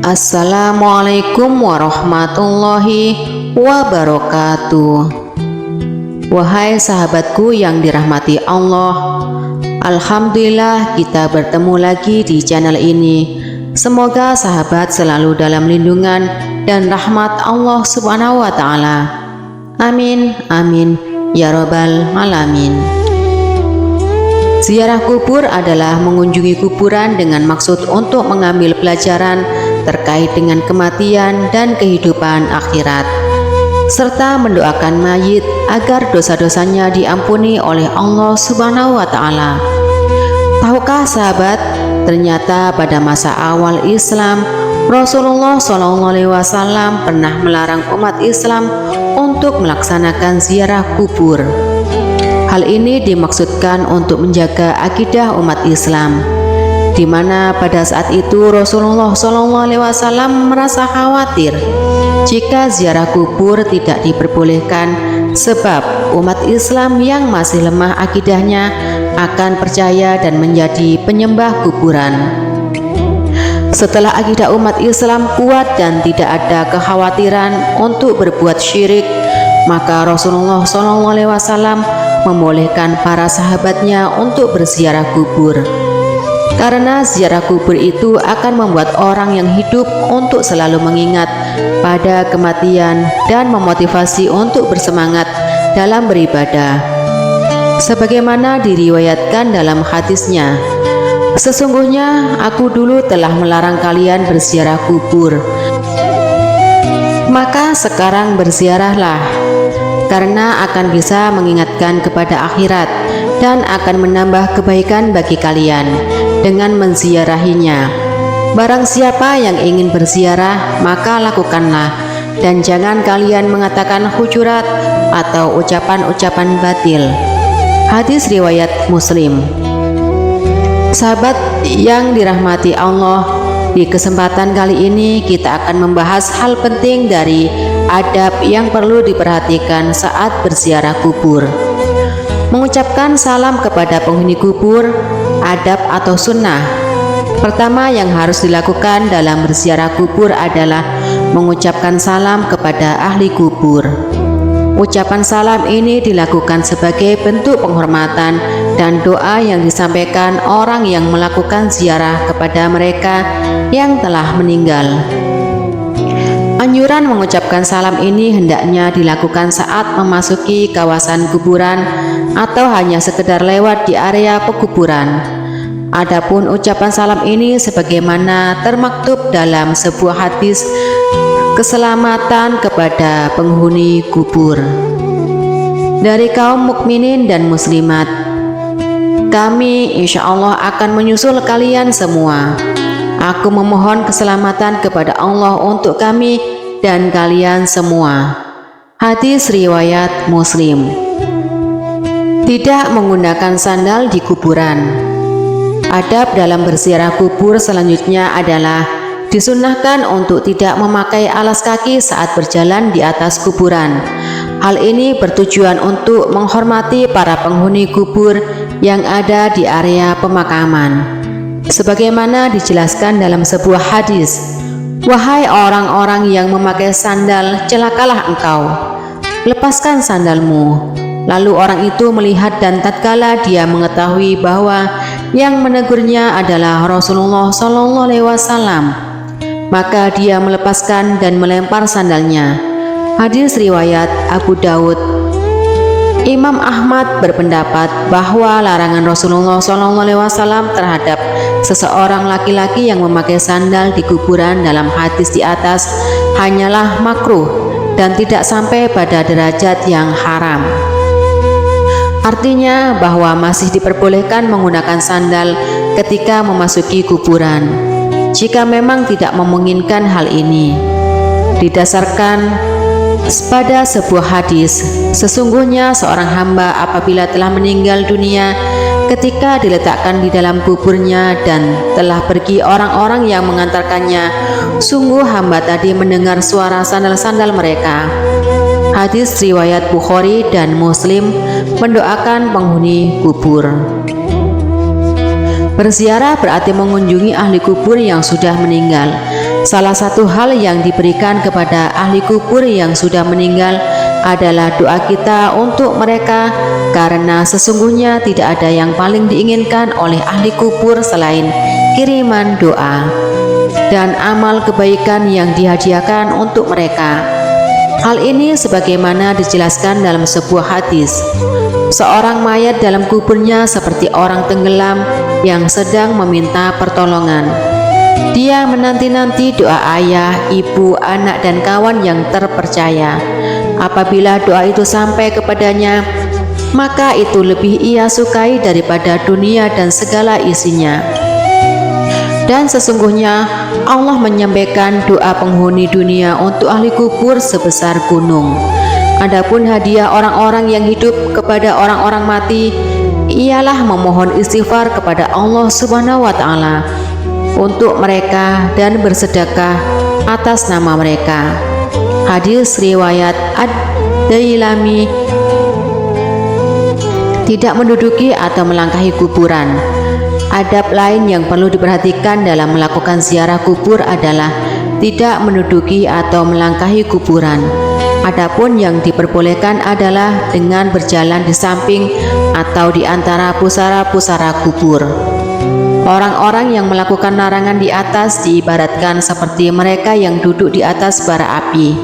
Assalamualaikum warahmatullahi wabarakatuh. Wahai sahabatku yang dirahmati Allah, alhamdulillah kita bertemu lagi di channel ini. Semoga sahabat selalu dalam lindungan dan rahmat Allah Subhanahu wa Ta'ala. Amin, amin, ya Rabbal Alamin. Ziarah kubur adalah mengunjungi kuburan dengan maksud untuk mengambil pelajaran terkait dengan kematian dan kehidupan akhirat, serta mendoakan mayit agar dosa-dosanya diampuni oleh Allah Subhanahu wa Ta'ala. Tahukah sahabat, ternyata pada masa awal Islam, Rasulullah SAW pernah melarang umat Islam untuk melaksanakan ziarah kubur. Hal ini dimaksudkan untuk menjaga akidah umat Islam, di mana pada saat itu Rasulullah SAW merasa khawatir jika ziarah kubur tidak diperbolehkan, sebab umat Islam yang masih lemah akidahnya akan percaya dan menjadi penyembah kuburan. Setelah akidah umat Islam kuat dan tidak ada kekhawatiran untuk berbuat syirik, maka Rasulullah SAW membolehkan para sahabatnya untuk berziarah kubur. Karena ziarah kubur itu akan membuat orang yang hidup untuk selalu mengingat pada kematian dan memotivasi untuk bersemangat dalam beribadah. Sebagaimana diriwayatkan dalam hadisnya, sesungguhnya aku dulu telah melarang kalian berziarah kubur, maka sekarang berziarahlah, karena akan bisa mengingatkan kepada akhirat dan akan menambah kebaikan bagi kalian dengan menziarahinya. Barang siapa yang ingin berziarah, maka lakukanlah, dan jangan kalian mengatakan hujurat atau ucapan-ucapan batil. Hadis riwayat Muslim. Sahabat yang dirahmati Allah, di kesempatan kali ini kita akan membahas hal penting dari adab yang perlu diperhatikan saat berziarah kubur. Mengucapkan salam kepada penghuni kubur, adab atau sunnah. Pertama yang harus dilakukan dalam berziarah kubur adalah mengucapkan salam kepada ahli kubur. Ucapan salam ini dilakukan sebagai bentuk penghormatan dan doa yang disampaikan orang yang melakukan ziarah kepada mereka yang telah meninggal. Anjuran mengucapkan salam ini hendaknya dilakukan saat memasuki kawasan kuburan atau hanya sekedar lewat di area pekuburan. Adapun ucapan salam ini sebagaimana termaktub dalam sebuah hadis keselamatan kepada penghuni kubur dari kaum mukminin dan muslimat. Kami insya Allah akan menyusul kalian semua. Aku memohon keselamatan kepada Allah untuk kami dan kalian semua. Hadis riwayat Muslim. Tidak menggunakan sandal di kuburan. Adab dalam berziarah kubur selanjutnya adalah disunnahkan untuk tidak memakai alas kaki saat berjalan di atas kuburan. Hal ini bertujuan untuk menghormati para penghuni kubur yang ada di area pemakaman. Sebagaimana dijelaskan dalam sebuah hadis, wahai orang-orang yang memakai sandal, celakalah engkau, lepaskan sandalmu. Lalu orang itu melihat dan tatkala dia mengetahui bahwa yang menegurnya adalah Rasulullah SAW, maka dia melepaskan dan melempar sandalnya. Hadis riwayat Abu Daud. Imam Ahmad berpendapat bahwa larangan Rasulullah SAW terhadap seseorang laki-laki yang memakai sandal di kuburan dalam hadis di atas hanyalah makruh dan tidak sampai pada derajat yang haram. Artinya bahwa masih diperbolehkan menggunakan sandal ketika memasuki kuburan, jika memang tidak memungkinkan hal ini. Didasarkan pada sebuah hadis, sesungguhnya seorang hamba apabila telah meninggal dunia, ketika diletakkan di dalam kuburnya dan telah pergi orang-orang yang mengantarkannya, sungguh hamba tadi mendengar suara sandal-sandal mereka. Hadis riwayat Bukhari dan Muslim mendoakan penghuni kubur. Berziarah berarti mengunjungi ahli kubur yang sudah meninggal. Salah satu hal yang diberikan kepada ahli kubur yang sudah meninggal adalah doa kita untuk mereka, karena sesungguhnya tidak ada yang paling diinginkan oleh ahli kubur selain kiriman doa dan amal kebaikan yang dihadiahkan untuk mereka. Hal ini sebagaimana dijelaskan dalam sebuah hadis. Seorang mayat dalam kuburnya seperti orang tenggelam yang sedang meminta pertolongan. Dia menanti-nanti doa ayah, ibu, anak, dan kawan yang terpercaya. Apabila doa itu sampai kepadanya, maka itu lebih ia sukai daripada dunia dan segala isinya. Dan sesungguhnya Allah menyampaikan doa penghuni dunia untuk ahli kubur sebesar gunung. Adapun hadiah orang-orang yang hidup kepada orang-orang mati ialah memohon istighfar kepada Allah Subhanahu wa Ta'ala untuk mereka dan bersedekah atas nama mereka. Hadis riwayat Ad-Dailami. Tidak menduduki atau melangkahi kuburan. Adab lain yang perlu diperhatikan dalam melakukan ziarah kubur adalah tidak menduduki atau melangkahi kuburan. Adapun yang diperbolehkan adalah dengan berjalan di samping atau di antara pusara-pusara kubur. Orang-orang yang melakukan larangan di atas diibaratkan seperti mereka yang duduk di atas bara api.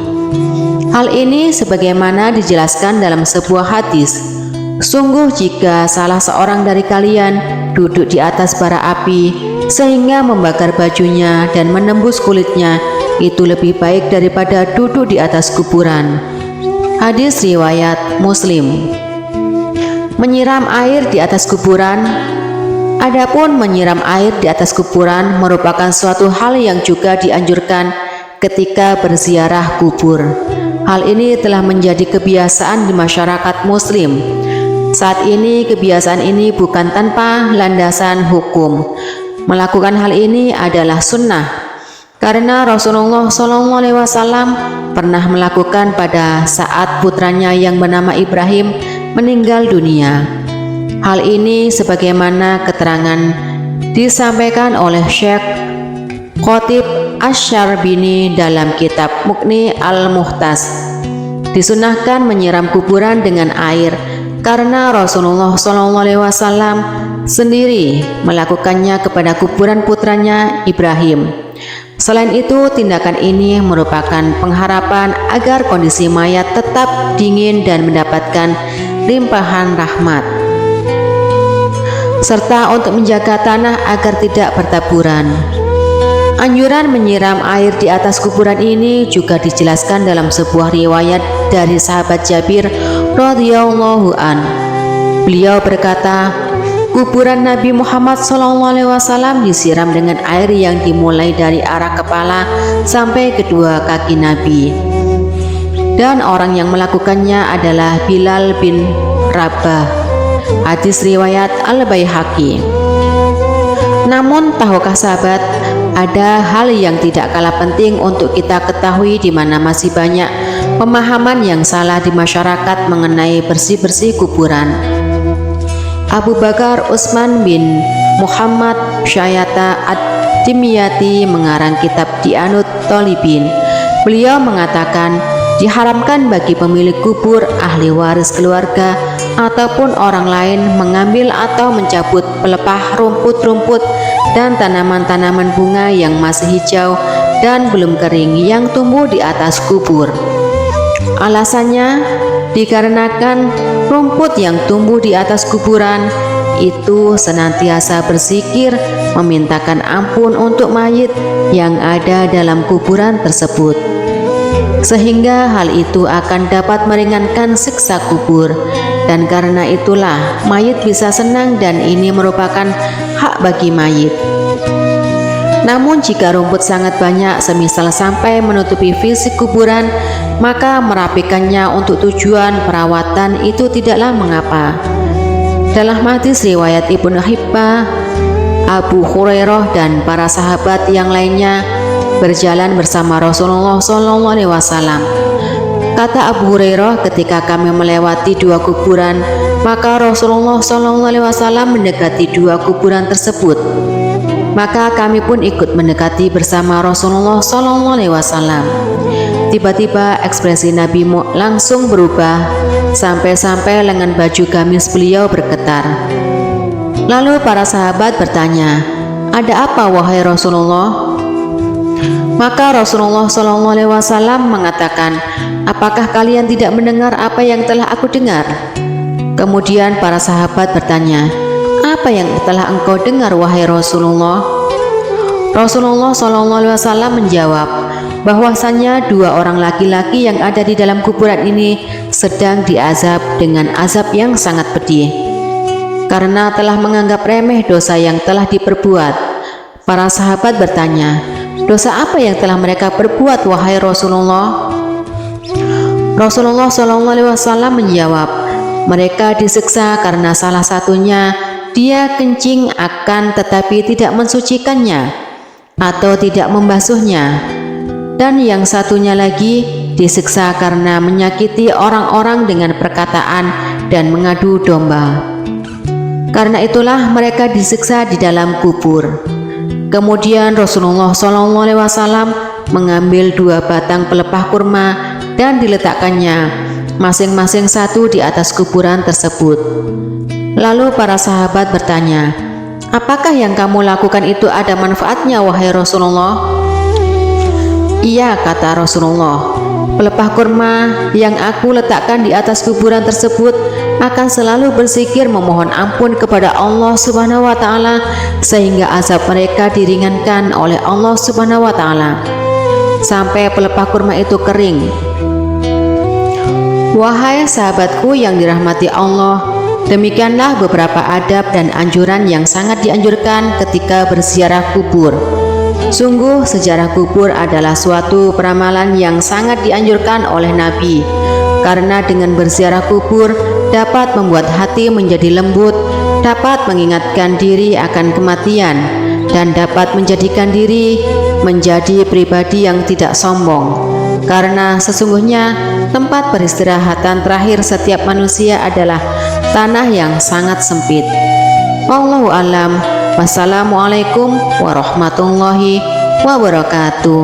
Hal ini sebagaimana dijelaskan dalam sebuah hadis. Sungguh jika salah seorang dari kalian duduk di atas bara api sehingga membakar bajunya dan menembus kulitnya, itu lebih baik daripada duduk di atas kuburan. Hadis riwayat Muslim. Menyiram air di atas kuburan. Adapun menyiram air di atas kuburan merupakan suatu hal yang juga dianjurkan ketika berziarah kubur. Hal ini telah menjadi kebiasaan di masyarakat muslim. Saat ini kebiasaan ini bukan tanpa landasan hukum. Melakukan hal ini adalah sunnah, karena Rasulullah SAW pernah melakukan pada saat putranya yang bernama Ibrahim meninggal dunia. Hal ini sebagaimana keterangan disampaikan oleh Syekh Khatib Asy-Syarbini dalam kitab Mughni Al-Muhtas. Disunahkan menyiram kuburan dengan air karena Rasulullah SAW sendiri melakukannya kepada kuburan putranya Ibrahim. Selain itu, tindakan ini merupakan pengharapan agar kondisi mayat tetap dingin dan mendapatkan limpahan rahmat, serta untuk menjaga tanah agar tidak bertaburan. Anjuran menyiram air di atas kuburan ini juga dijelaskan dalam sebuah riwayat dari sahabat Jabir radhiyallahu an. Beliau berkata, kuburan Nabi Muhammad SAW disiram dengan air yang dimulai dari arah kepala sampai kedua kaki Nabi. Dan orang yang melakukannya adalah Bilal bin Rabah. Hadis riwayat Al-Baihaqi. Namun tahukah sahabat, ada hal yang tidak kalah penting untuk kita ketahui, di mana masih banyak pemahaman yang salah di masyarakat mengenai bersih-bersih kuburan. Abu Bakar Utsman bin Muhammad Syayata Ad-Dimyati mengarang kitab Dianut Thalibin. Beliau mengatakan, diharamkan bagi pemilik kubur, ahli waris keluarga, ataupun orang lain mengambil atau mencabut pelepah rumput-rumput dan tanaman-tanaman bunga yang masih hijau dan belum kering yang tumbuh di atas kubur. Alasannya, dikarenakan rumput yang tumbuh di atas kuburan itu senantiasa berzikir memintakan ampun untuk mayit yang ada dalam kuburan tersebut, sehingga hal itu akan dapat meringankan siksa kubur. Dan karena itulah mayit bisa senang, dan ini merupakan hak bagi mayit. Namun jika rumput sangat banyak, semisal sampai menutupi fisik kuburan, maka merapikannya untuk tujuan perawatan itu tidaklah mengapa. Dalam hadis riwayat Ibnu Hibbah, Abu Hurairah dan para sahabat yang lainnya berjalan bersama Rasulullah SAW. Kata Abu Hurairah, ketika kami melewati dua kuburan, maka Rasulullah SAW mendekati dua kuburan tersebut. Maka kami pun ikut mendekati bersama Rasulullah SAW. Tiba-tiba ekspresi Nabi langsung berubah, sampai-sampai lengan baju gamis beliau bergetar. Lalu para sahabat bertanya, "Ada apa wahai Rasulullah?" Maka Rasulullah SAW mengatakan, "Apakah kalian tidak mendengar apa yang telah aku dengar?" Kemudian para sahabat bertanya, "Apa yang telah engkau dengar wahai Rasulullah?" Rasulullah SAW menjawab bahwasannya dua orang laki-laki yang ada di dalam kuburan ini sedang diazab dengan azab yang sangat pedih karena telah menganggap remeh dosa yang telah diperbuat. Para sahabat bertanya, "Dosa apa yang telah mereka perbuat wahai Rasulullah?" Rasulullah SAW menjawab, "Mereka disiksa karena salah satunya dia kencing akan tetapi tidak mensucikannya atau tidak membasuhnya, dan yang satunya lagi disiksa karena menyakiti orang-orang dengan perkataan dan mengadu domba. Karena itulah mereka disiksa di dalam kubur." Kemudian Rasulullah SAW mengambil 2 batang pelepah kurma dan diletakkannya masing-masing satu di atas kuburan tersebut. Lalu para sahabat bertanya, "Apakah yang kamu lakukan itu ada manfaatnya wahai Rasulullah?" "Iya," kata Rasulullah, "pelepah kurma yang aku letakkan di atas kuburan tersebut akan selalu berzikir memohon ampun kepada Allah Subhanahu wa Ta'ala sehingga azab mereka diringankan oleh Allah Subhanahu wa Ta'ala sampai pelepah kurma itu kering." Wahai sahabatku yang dirahmati Allah, demikianlah beberapa adab dan anjuran yang sangat dianjurkan ketika berziarah kubur. Sungguh sejarah kubur adalah suatu peramalan yang sangat dianjurkan oleh Nabi, karena dengan berziarah kubur dapat membuat hati menjadi lembut, dapat mengingatkan diri akan kematian, dan dapat menjadikan diri menjadi pribadi yang tidak sombong. Karena sesungguhnya tempat peristirahatan terakhir setiap manusia adalah tanah yang sangat sempit. Wallahu a'lam. Wassalamualaikum warahmatullahi wabarakatuh.